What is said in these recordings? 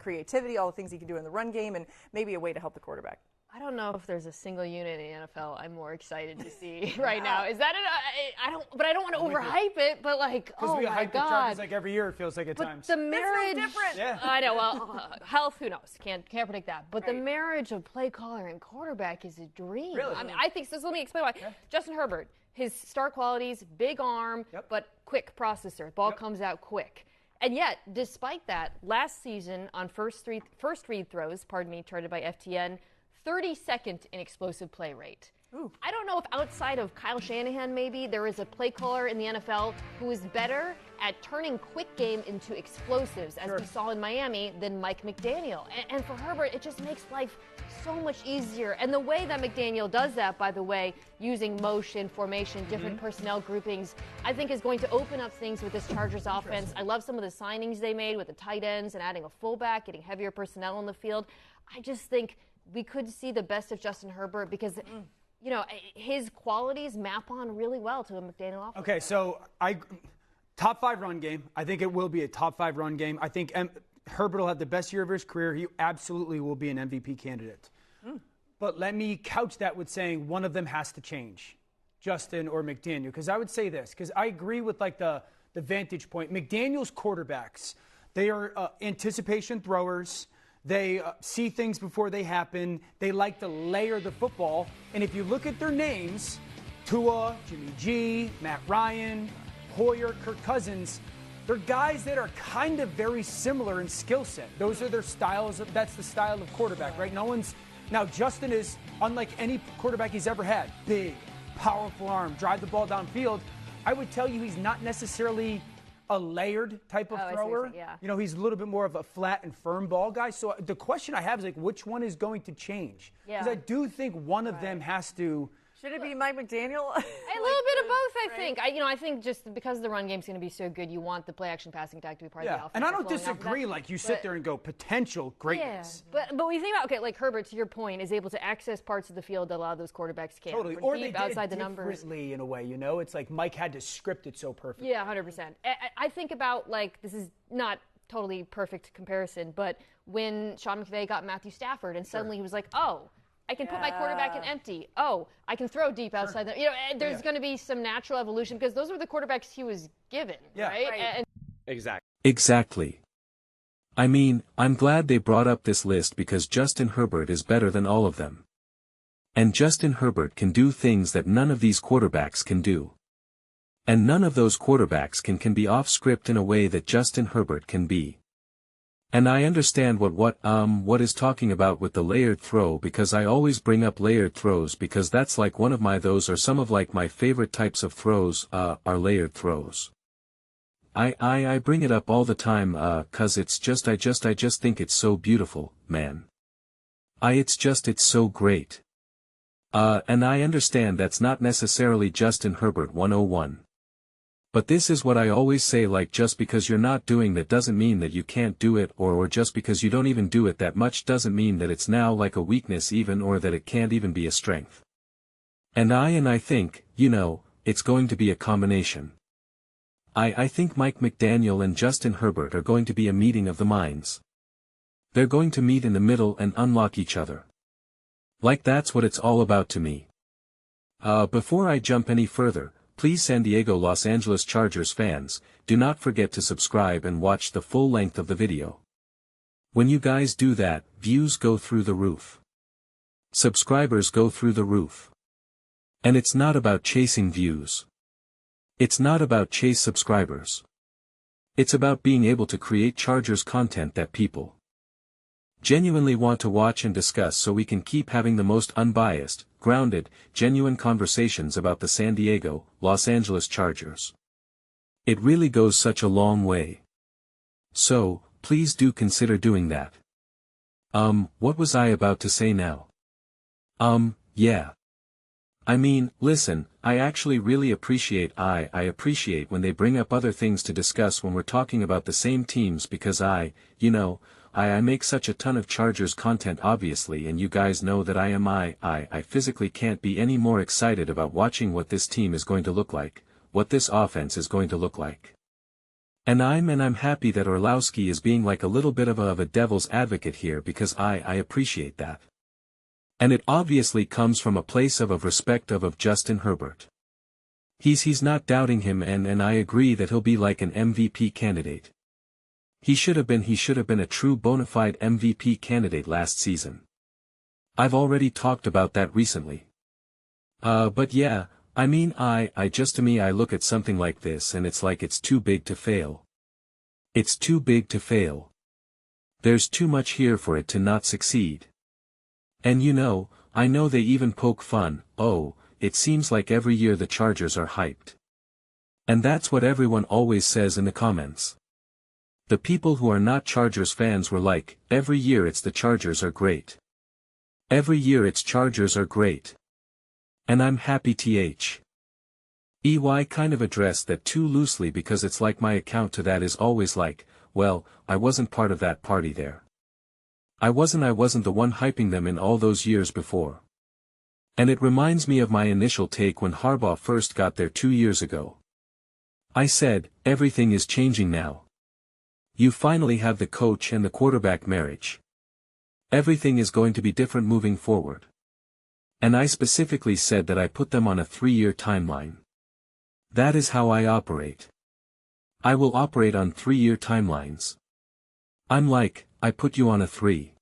creativity, all the things he can do in the run game, and maybe a way to help the quarterback. I don't know if there's a single unit in the NFL I'm more excited to see right now. Is that I don't want to overhype it, but like, oh we my hype God. the Chargers like every year, it feels like at but times. The marriage, that's no different. Yeah. I know. Well, health, who knows? Can't predict that. But the marriage of play caller and quarterback is a dream. Really? I mean, I think so. Let me explain why. Yeah. Justin Herbert, his star qualities: big arm, but quick processor. Ball comes out quick. And yet, despite that, last season on first read throws, charted by FTN, 32nd in explosive play rate. Ooh. I don't know if outside of Kyle Shanahan maybe there is a play caller in the NFL who is better at turning quick game into explosives, as we saw in Miami, than Mike McDaniel. And for Herbert, it just makes life so much easier. And the way that McDaniel does that, by the way, using motion, formation, different personnel groupings, I think is going to open up things with this Chargers offense. I love some of the signings they made with the tight ends and adding a fullback, getting heavier personnel on the field. I just think we could see the best of Justin Herbert because, you know, his qualities map on really well to a McDaniel offense. Okay, so top 5 run game. I think it will be a top 5 run game. I think Herbert will have the best year of his career. He absolutely will be an MVP candidate. But let me couch that with saying one of them has to change, Justin or McDaniel. Because I would say this, because I agree with like the vantage point. McDaniel's quarterbacks, they are anticipation throwers. They see things before they happen. They like to layer the football. And if you look at their names, Tua, Jimmy G, Matt Ryan, Hoyer, Kirk Cousins, they're guys that are kind of very similar in skill set. Those are their styles. That's the style of quarterback, right? Now, Justin is unlike any quarterback he's ever had. Big, powerful arm, drive the ball downfield. I would tell you he's not necessarily a layered type of thrower. You know, he's a little bit more of a flat and firm ball guy. So the question I have is, like, which one is going to change? Because I do think one of them has to. Should it be Mike McDaniel? A little bit of both, I think. I think just because the run game's going to be so good, you want the play action passing attack to be part of the offense. And I don't disagree. Like, you sit there and go, potential greatness. Yeah. But when you think about, like Herbert, to your point, is able to access parts of the field that a lot of those quarterbacks can't. Totally. Or they deep outside the numbers. Differently in a way, you know? It's like Mike had to script it so perfectly. Yeah, 100%. I think about, like, this is not totally perfect comparison, but when Sean McVay got Matthew Stafford, and suddenly he was like, oh, I can put my quarterback in empty. Oh, I can throw deep outside. You know, there's going to be some natural evolution because those were the quarterbacks he was given, right? Exactly. I mean, I'm glad they brought up this list because Justin Herbert is better than all of them. And Justin Herbert can do things that none of these quarterbacks can do. And none of those quarterbacks can be off script in a way that Justin Herbert can be. And I understand what is talking about with the layered throw because I always bring up layered throws because that's like one of those are some of like my favorite types of throws, are layered throws. I bring it up all the time, cause it's just, I just think it's so beautiful, man. It's so great. And I understand that's not necessarily Justin Herbert 101. But this is what I always say, like, just because you're not doing that doesn't mean that you can't do it, or just because you don't even do it that much doesn't mean that it's now like a weakness even, or that it can't even be a strength. And I think, you know, it's going to be a combination. I think Mike McDaniel and Justin Herbert are going to be a meeting of the minds. They're going to meet in the middle and unlock each other. Like that's what it's all about to me. Before I jump any further, please San Diego Los Angeles Chargers fans, do not forget to subscribe and watch the full length of the video. When you guys do that, views go through the roof. Subscribers go through the roof. And it's not about chasing views. It's not about chase subscribers. It's about being able to create Chargers content that people genuinely want to watch and discuss so we can keep having the most unbiased, grounded, genuine conversations about the San Diego, Los Angeles Chargers. It really goes such a long way. So, please do consider doing that. What was I about to say now? Yeah. I mean, listen, I actually really appreciate I appreciate when they bring up other things to discuss when we're talking about the same teams because I make such a ton of Chargers content obviously, and you guys know that I physically can't be any more excited about watching what this team is going to look like, what this offense is going to look like. And I'm happy that Orlovsky is being like a little bit of a devil's advocate here because I appreciate that. And it obviously comes from a place of respect of Justin Herbert. He's not doubting him and I agree that he'll be like an MVP candidate. He should have been a true bona fide MVP candidate last season. I've already talked about that recently. But yeah, I mean to me I look at something like this and it's like it's too big to fail. It's too big to fail. There's too much here for it to not succeed. And you know, I know they even poke fun, oh, it seems like every year the Chargers are hyped. And that's what everyone always says in the comments. The people who are not Chargers fans were like, every year it's the Chargers are great. Every year it's Chargers are great. And I'm happy EY kind of addressed that too loosely because it's like my account to that is always like, well, I wasn't part of that party there. I wasn't the one hyping them in all those years before. And it reminds me of my initial take when Harbaugh first got there 2 years ago. I said, everything is changing now. You finally have the coach and the quarterback marriage. Everything is going to be different moving forward. And I specifically said that I put them on a 3-year timeline. That is how I operate. I will operate on 3-year timelines. I'm like, I put you on a 3.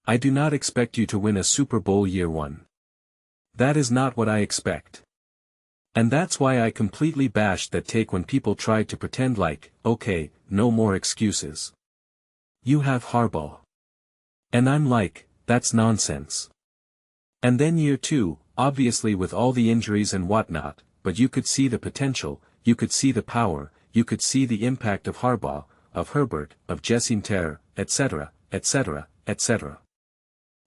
I do not expect you to win a Super Bowl year 1. That is not what I expect. And that's why I completely bashed that take when people tried to pretend like, okay, no more excuses. You have Harbaugh. And I'm like, that's nonsense. And then year 2, obviously with all the injuries and whatnot, but you could see the potential, you could see the power, you could see the impact of Harbaugh, of Herbert, of Jessim Terr, etc., etc., etc.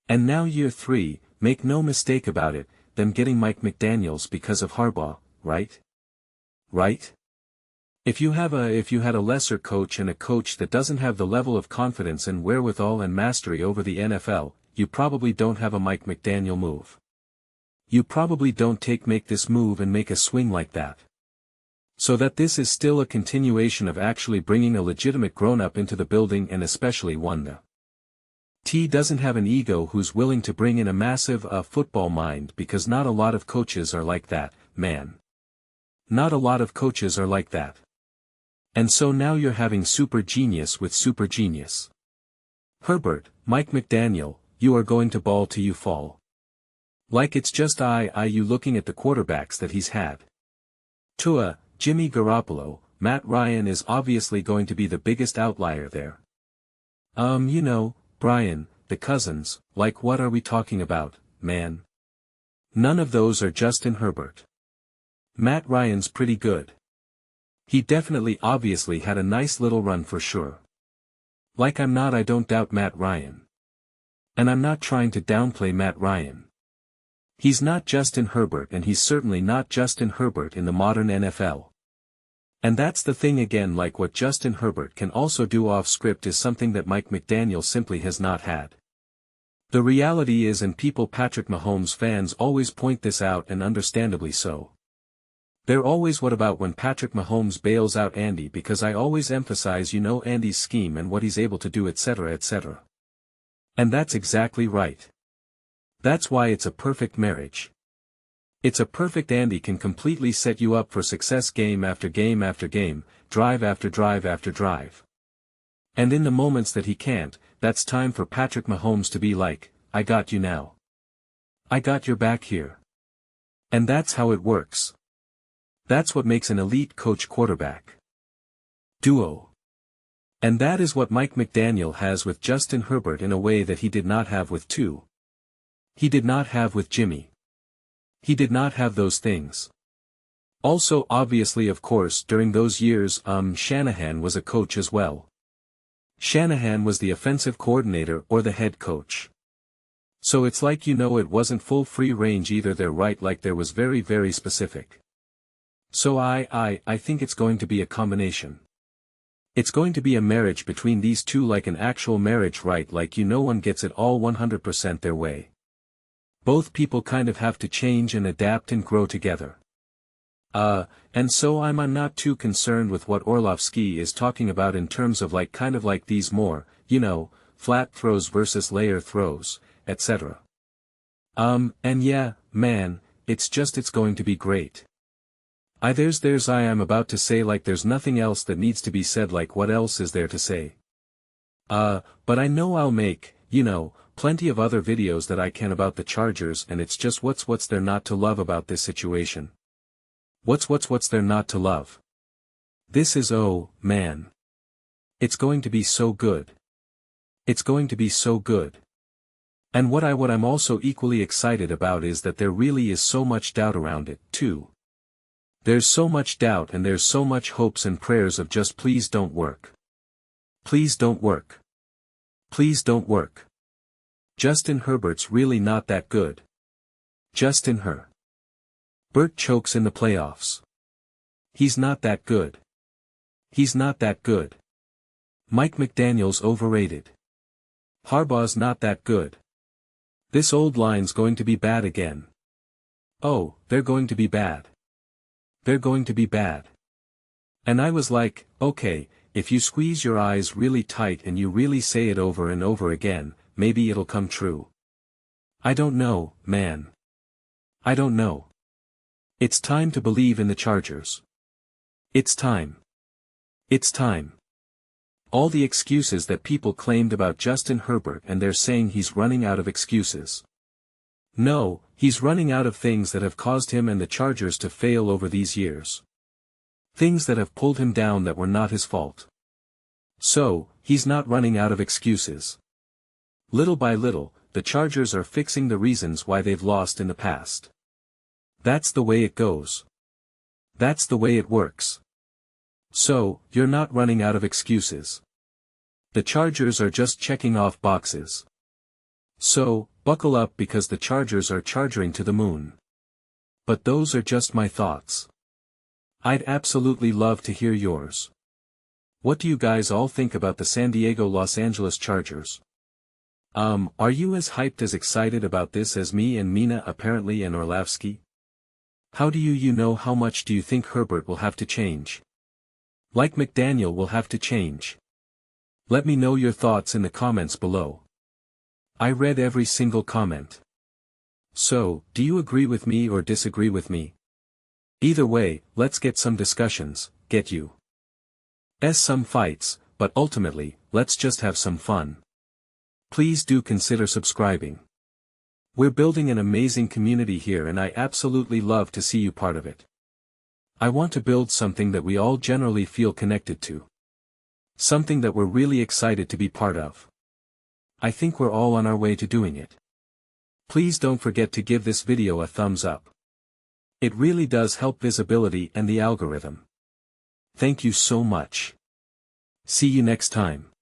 And now year 3, make no mistake about it, them getting Mike McDaniels because of Harbaugh, right? Right? If you had a lesser coach and a coach that doesn't have the level of confidence and wherewithal and mastery over the NFL, you probably don't have a Mike McDaniel move. You probably don't make this move and make a swing like that. So that this is still a continuation of actually bringing a legitimate grown-up into the building and especially one that doesn't have an ego who's willing to bring in a massive football mind because not a lot of coaches are like that, man. Not a lot of coaches are like that. And so now you're having super genius with super genius. Herbert, Mike McDaniel, you are going to ball till you fall. Like it's just you looking at the quarterbacks that he's had. Tua, Jimmy Garoppolo, Matt Ryan is obviously going to be the biggest outlier there. You know, Brian, the cousins, like what are we talking about, man? None of those are Justin Herbert. Matt Ryan's pretty good. He definitely obviously had a nice little run for sure. Like I don't doubt Matt Ryan. And I'm not trying to downplay Matt Ryan. He's not Justin Herbert and he's certainly not Justin Herbert in the modern NFL. And that's the thing again, like what Justin Herbert can also do off script is something that Mike McDaniel simply has not had. The reality is, and people Patrick Mahomes fans always point this out and understandably so. They're always what about when Patrick Mahomes bails out Andy because I always emphasize Andy's scheme and what he's able to do etc. etc. And that's exactly right. That's why it's a perfect marriage. It's a perfect Andy can completely set you up for success game after game after game, drive after drive after drive. And in the moments that he can't, that's time for Patrick Mahomes to be like, I got you now. I got your back here. And that's how it works. That's what makes an elite coach quarterback duo. And that is what Mike McDaniel has with Justin Herbert in a way that he did not have with Tua. He did not have with Jimmy. He did not have those things. Also obviously of course during those years Shanahan was a coach as well. Shanahan was the offensive coordinator or the head coach. So it's like it wasn't full free range either there, right? Like there was very very specific. So I think it's going to be a combination. It's going to be a marriage between these two, like an actual marriage, right? Like one gets it all 100% their way. Both people kind of have to change and adapt and grow together. And so I'm not too concerned with what Orlovsky is talking about in terms of like kind of like these more, you know, flat throws versus layer throws, etc. And yeah, man, it's going to be great. I am about to say like there's nothing else that needs to be said, like what else is there to say? But I know I'll make, you know, plenty of other videos that I can about the Chargers, and it's just what's there not to love about this situation? What's there not to love? This is, oh, man. It's going to be so good. It's going to be so good. And what I'm also equally excited about is that there really is so much doubt around it, too. There's so much doubt and there's so much hopes and prayers of just please don't work. Please don't work. Please don't work. Justin Herbert's really not that good. Justin Herbert chokes in the playoffs. He's not that good. He's not that good. Mike McDaniel's overrated. Harbaugh's not that good. This old line's going to be bad again. Oh, they're going to be bad. They're going to be bad. And I was like, okay, if you squeeze your eyes really tight and you really say it over and over again, maybe it'll come true. I don't know, man. I don't know. It's time to believe in the Chargers. It's time. It's time. All the excuses that people claimed about Justin Herbert, and they're saying he's running out of excuses. No, he's running out of things that have caused him and the Chargers to fail over these years. Things that have pulled him down that were not his fault. So, he's not running out of excuses. Little by little, the Chargers are fixing the reasons why they've lost in the past. That's the way it goes. That's the way it works. So, you're not running out of excuses. The Chargers are just checking off boxes. So, buckle up because the Chargers are charging to the moon. But those are just my thoughts. I'd absolutely love to hear yours. What do you guys all think about the San Diego Los Angeles Chargers? Are you as hyped as excited about this as me and Mina apparently and Orlovsky? How do you know how much do you think Herbert will have to change? Like McDaniel will have to change. Let me know your thoughts in the comments below. I read every single comment. So, do you agree with me or disagree with me? Either way, let's get some discussions, get you. Some fights, but ultimately, let's just have some fun. Please do consider subscribing. We're building an amazing community here and I absolutely love to see you part of it. I want to build something that we all generally feel connected to. Something that we're really excited to be part of. I think we're all on our way to doing it. Please don't forget to give this video a thumbs up. It really does help visibility and the algorithm. Thank you so much. See you next time.